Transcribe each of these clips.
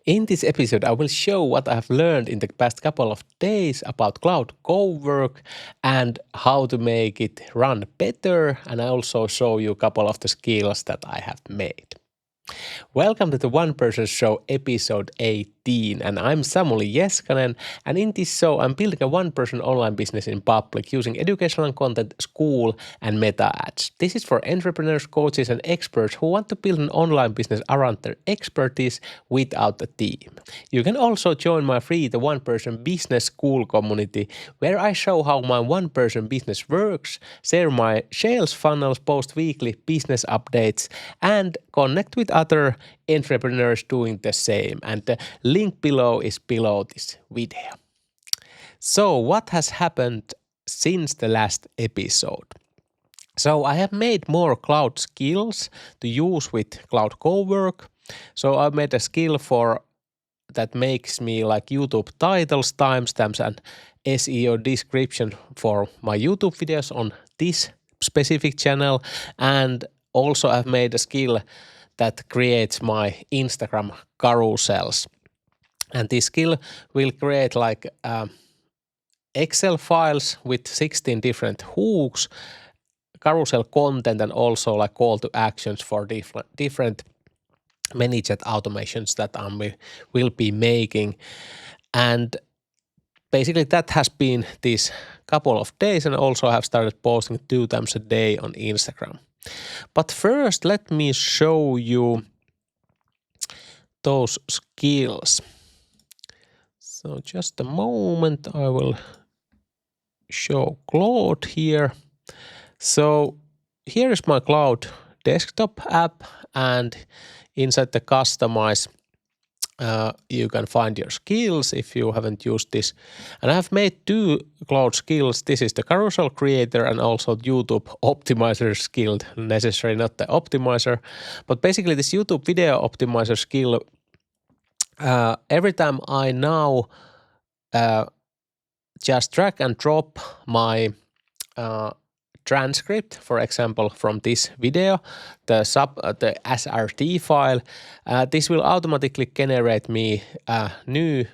In this episode, I will show what I have learned in the past couple of days about Claude Cowork and how to make it run better. And I also show you a couple of the skills that I have made. Welcome to the One Person Show episode 18, and I'm Samuli Jeskanen, and in this show I'm building a one-person online business in public using educational content, Skool, and meta ads. This is for entrepreneurs, coaches, and experts who want to build an online business around their expertise without a team. You can also join my free The One Person Business School community, where I show how my one-person business works, share my sales funnels, post weekly business updates, and connect with other entrepreneurs doing the same. And the link below is below this video. So what has happened since the last episode? So I have made more cloud skills to use with Claude Cowork. So I made a skill for that makes me like YouTube titles, timestamps, and SEO description for my YouTube videos on this specific channel. And also I've made a skill that creates my Instagram carousels. And this skill will create like Excel files with 16 different hooks, carousel content, and also like call to actions for different ManyChat automations that I will be making. And basically that has been this couple of days, and also I have started posting 2 times a day on Instagram. But first, let me show you those skills. So just a moment, I will show Claude here. So here is my Claude desktop app, and inside the customize, you can find your skills if you haven't used this. And I have made 2 Claude skills. This is the Carousel Creator and also YouTube Optimizer skill, necessary, not the optimizer. But basically this YouTube Video Optimizer skill, every time I now just drag and drop my transcript, for example, from this video, the SRT file, this will automatically generate me new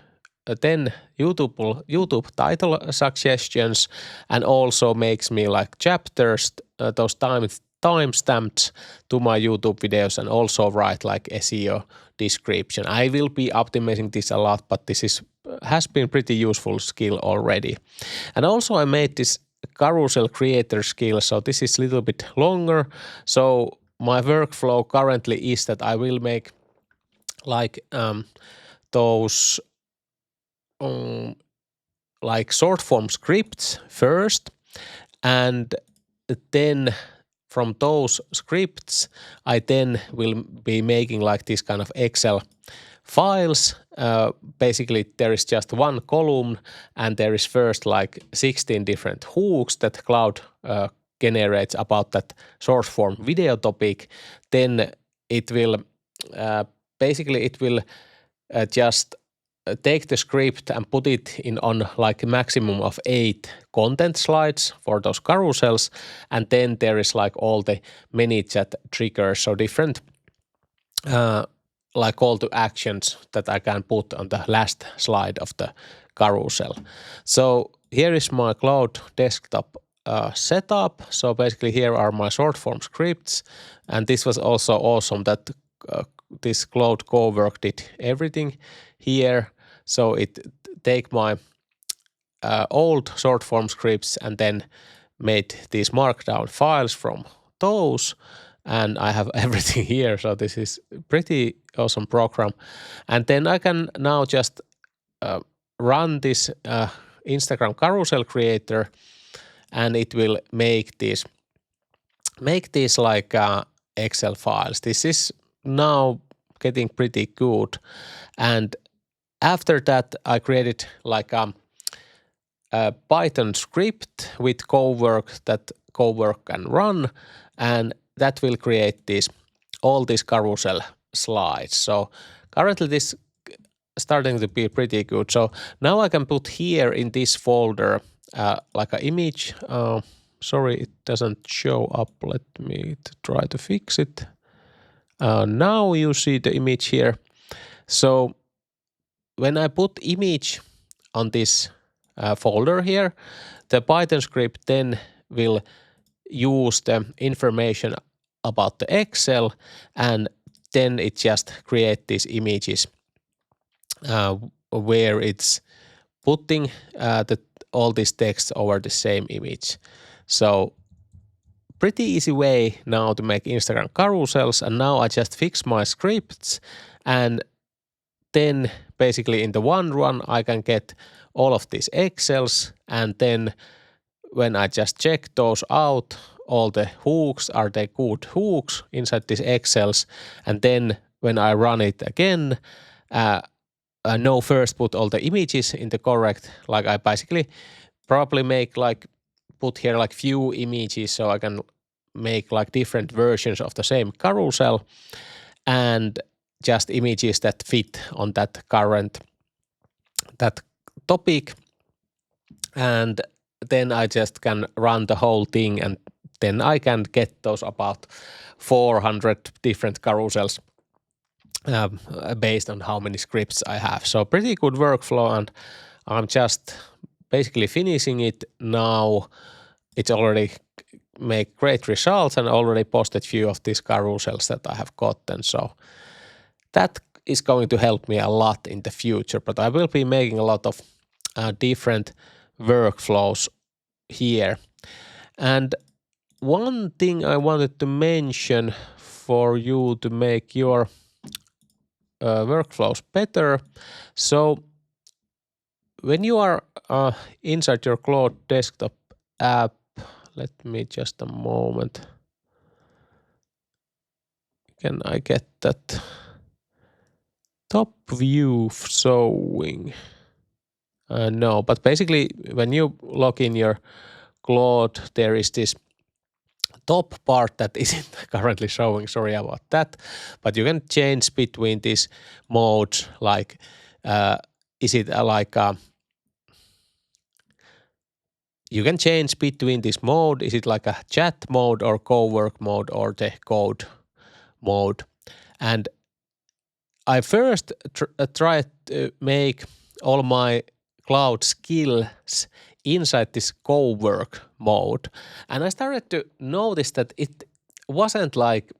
10 YouTube title suggestions, and also makes me like chapters, those timestamps to my YouTube videos, and also write like SEO description. I will be optimizing this a lot, but this has been pretty useful skill already. And also I made this Carousel Creator skill, so this is a little bit longer. So my workflow currently is that I will make like those like short form scripts first, and then from those scripts I then will be making like this kind of Excel files. Basically there is just one column, and there is first like 16 different hooks that Claude generates about that short form video topic. Then it will just take the script and put it in on like a maximum of 8 content slides for those carousels, and then there is like all the ManyChat triggers, so different like call to actions that I can put on the last slide of the carousel. So here is my Claude desktop setup. So basically here are my short form scripts, and this was also awesome that this Claude Cowork did everything here. So it take my old short form scripts and then made these Markdown files from those, and I have everything here. So this is pretty awesome program. And then I can now just run this Instagram Carousel Creator, and it will make these like Excel files. This is now getting pretty good. And after that, I created like a Python script with Cowork that Cowork can run, and that will create all these carousel slides. So currently this starting to be pretty good. So now I can put here in this folder like an image. Sorry, it doesn't show up. Let me try to fix it. Now you see the image here. So when I put image on this folder here, the Python script then will use the information about the Excel, and then it just create these images where it's putting all this text over the same image. So pretty easy way now to make Instagram carousels, and now I just fix my scripts, and then basically in the one run I can get all of these Excels, and then when I just check those out, all the hooks, are they good hooks inside these Excels, and then when I run it again, I know first put all the images in the correct, like I basically probably make like put here like few images so I can make like different versions of the same carousel, and just images that fit on that topic, and then I just can run the whole thing, and then I can get those about 400 different carousels based on how many scripts I have. So pretty good workflow, and I'm just basically finishing it now. It's already make great results, and already posted few of these carousels that I have gotten. So that is going to help me a lot in the future, but I will be making a lot of different workflows here. And one thing I wanted to mention for you to make your workflows better. So when you are inside your Claude desktop app, let me just a moment. Can I get that top view showing? No, but basically when you log in your Claude, there is this top part that isn't currently showing, sorry about that, but you can change between these modes, like is it like you can change between this mode, is it like a chat mode or cowork mode or the code mode. And I first tried to make all my Claude skills inside this cowork mode, and I started to notice that it wasn't like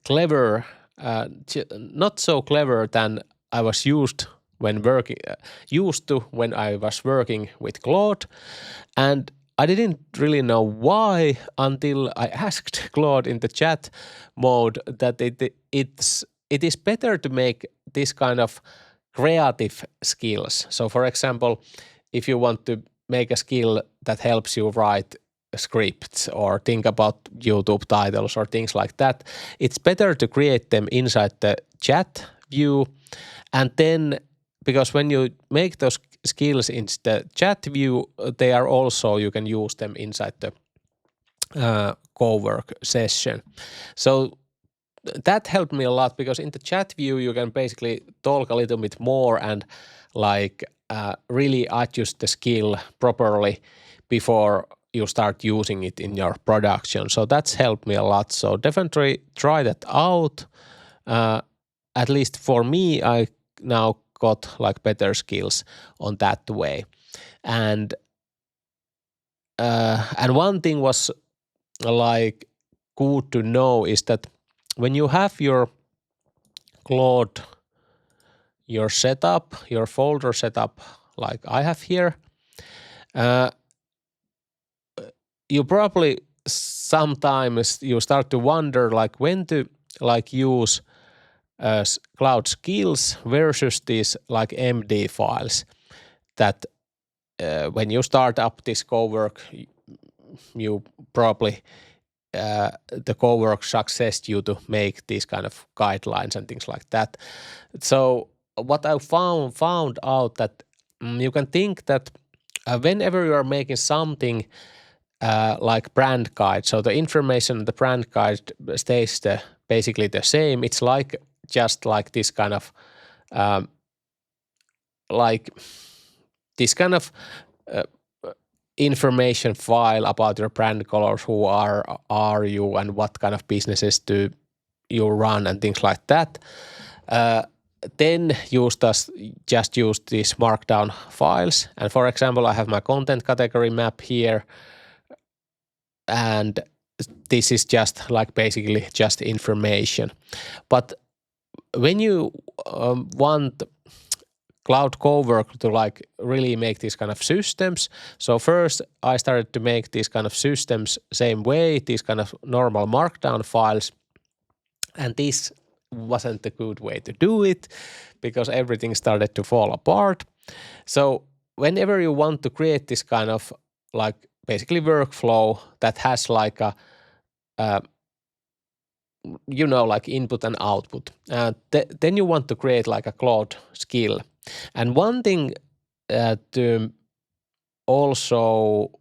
clever, not so clever than I was used to when I was working with Claude, and I didn't really know why until I asked Claude in the chat mode that it is better to make this kind of creative skills. So for example, if you want to make a skill that helps you write scripts or think about YouTube titles or things like that, it's better to create them inside the chat view. And then, because when you make those skills in the chat view, they are also, you can use them inside the cowork session. So that helped me a lot, because in the chat view you can basically talk a little bit more and like really adjust the skill properly before you start using it in your production. So that's helped me a lot. So definitely try that out. At least for me, I now got like better skills on that way. And one thing was like good to know is that when you have your Claude, your setup, your folder setup, like I have here, you probably sometimes you start to wonder like when to like use Claude skills versus these like MD files that when you start up this cowork, you probably the cowork success you to make these kind of guidelines and things like that. So what I found out that you can think that whenever you are making something like brand guide, so the information in the brand guide stays basically the same. It's like just like this kind of like this kind of information file about your brand colors, who are you and what kind of businesses do you run and things like that. then just use these Markdown files. And for example, I have my content category map here, and this is just like basically just information. But when you want Claude Cowork to like really make these kind of systems, so first I started to make these kind of systems same way, these kind of normal Markdown files, and this wasn't a good way to do it because everything started to fall apart. So whenever you want to create this kind of like basically workflow that has like a like input and output, then you want to create like a Claude skill. And one thing to also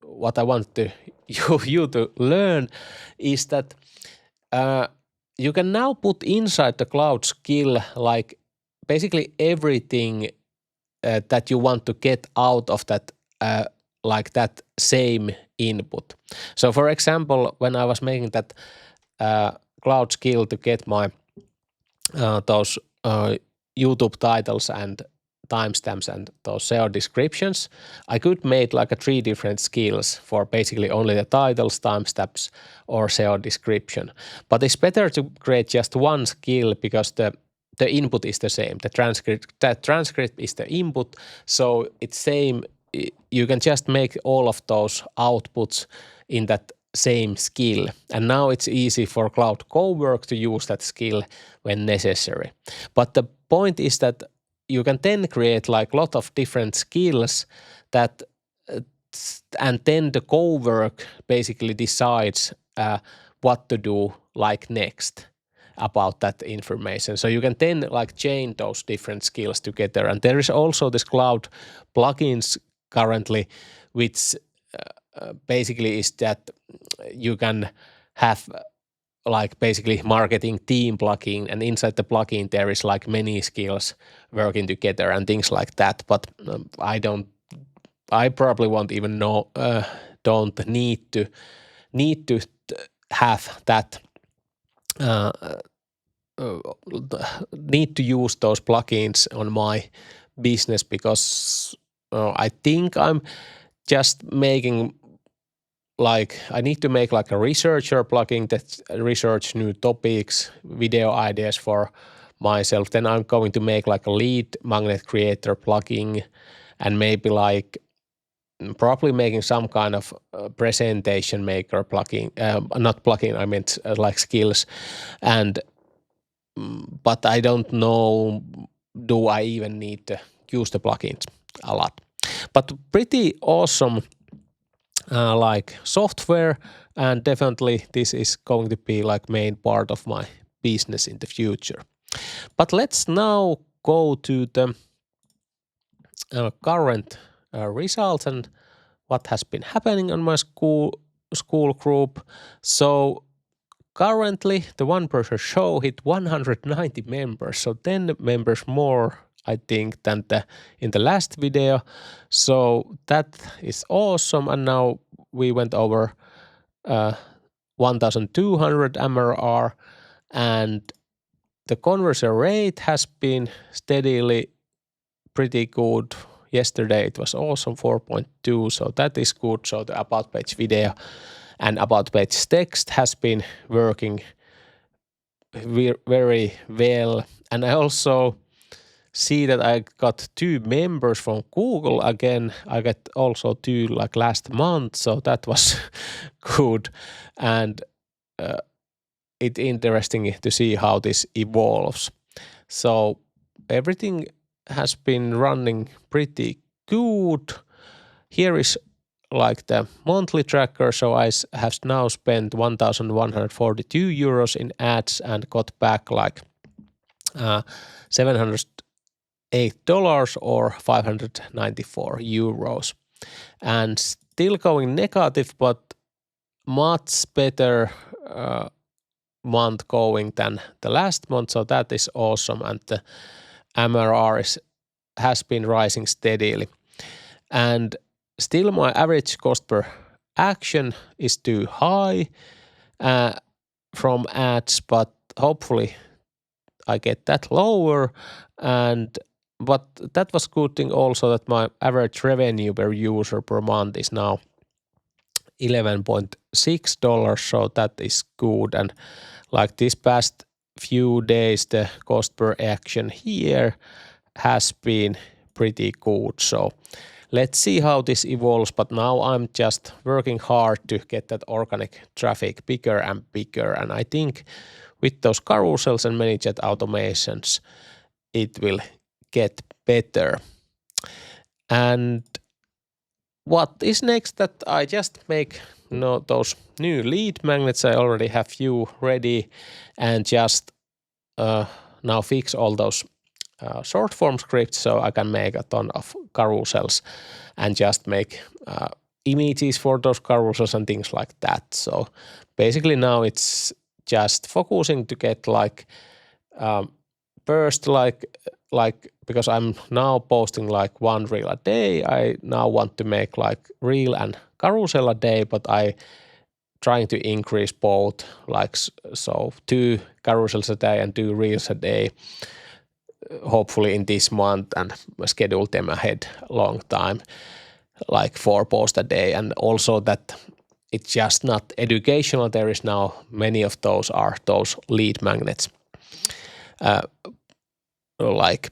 what I want to you to learn is that you can now put inside the Claude skill like basically everything that you want to get out of that like that same input. So for example, when I was making that Claude skill to get my those YouTube titles and timestamps and those SEO descriptions, I could make like a 3 different skills for basically only the titles, timestamps, or SEO description. But it's better to create just one skill because the input is the same. The transcript is the input, so it's same. You can just make all of those outputs in that same skill. And now it's easy for Claude Cowork to use that skill when necessary. But the point is that you can then create like a lot of different skills that and then the Cowork basically decides what to do like next about that information. So you can then like chain those different skills together. And there is also this Claude plugins currently, which basically is that you can have like basically marketing team plugin, and inside the plugin there is like many skills working together and things like that. But I probably won't even know, don't need to have that, need to use those plugins on my business because I think I'm just making like I need to make like a researcher plugin that research new topics, video ideas for myself. Then I'm going to make like a lead magnet creator plugin, and maybe like probably making some kind of presentation maker plugin, not plugin, I meant like skills. And but I don't know, do I even need to use the plugins a lot? But pretty awesome like software, and definitely this is going to be like main part of my business in the future. But let's now go to the current results and what has been happening on my school group. So currently the one person show hit 190 members, so 10 members more I think than in the last video. So that is awesome, and now we went over 1,200 MRR, and the conversion rate has been steadily pretty good. Yesterday it was awesome, 4.2, so that is good. So the about page video and about page text has been working very well. And I also see that I got 2 members from Google again. I got also 2 like last month, so that was good. And it's interesting to see how this evolves. So everything has been running pretty good. Here is like the monthly tracker. So I have now spent 1,142 euros in ads and got back like $708 or 594 euros. And still going negative, but much better month going than the last month. So that is awesome. And the MRR has been rising steadily. And still my average cost per action is too high from ads, but hopefully I get that lower. And but that was good thing also that my average revenue per user per month is now $11.6, so that is good. And like this past few days, the cost per action here has been pretty good. So let's see how this evolves. But now I'm just working hard to get that organic traffic bigger and bigger. And I think with those carousels and ManyChat automations, it will get better. And what is next? That I just make those new lead magnets. I already have few ready, and just now fix all those short form scripts so I can make a ton of carousels and just make images for those carousels and things like that. So basically now it's just focusing to get like first like because I'm now posting like one reel a day, I now want to make like reel and carousel a day, but I trying to increase both, like so 2 carousels a day and 2 reels a day, hopefully in this month, and schedule them ahead long time, like 4 posts a day. And also that it's just not educational. There is now many of those are those lead magnets, like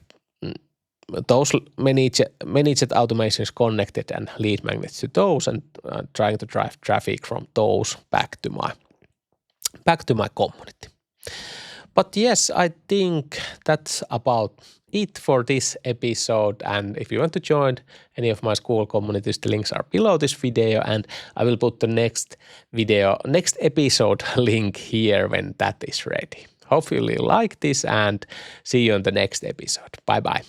those ManyChat automations connected and lead magnets to those, and trying to drive traffic from those back to my community. But yes, I think that's about it for this episode. And if you want to join any of my Skool communities, the links are below this video, and I will put the next episode link here when that is ready. Hopefully you like this, and see you on the next episode. Bye bye.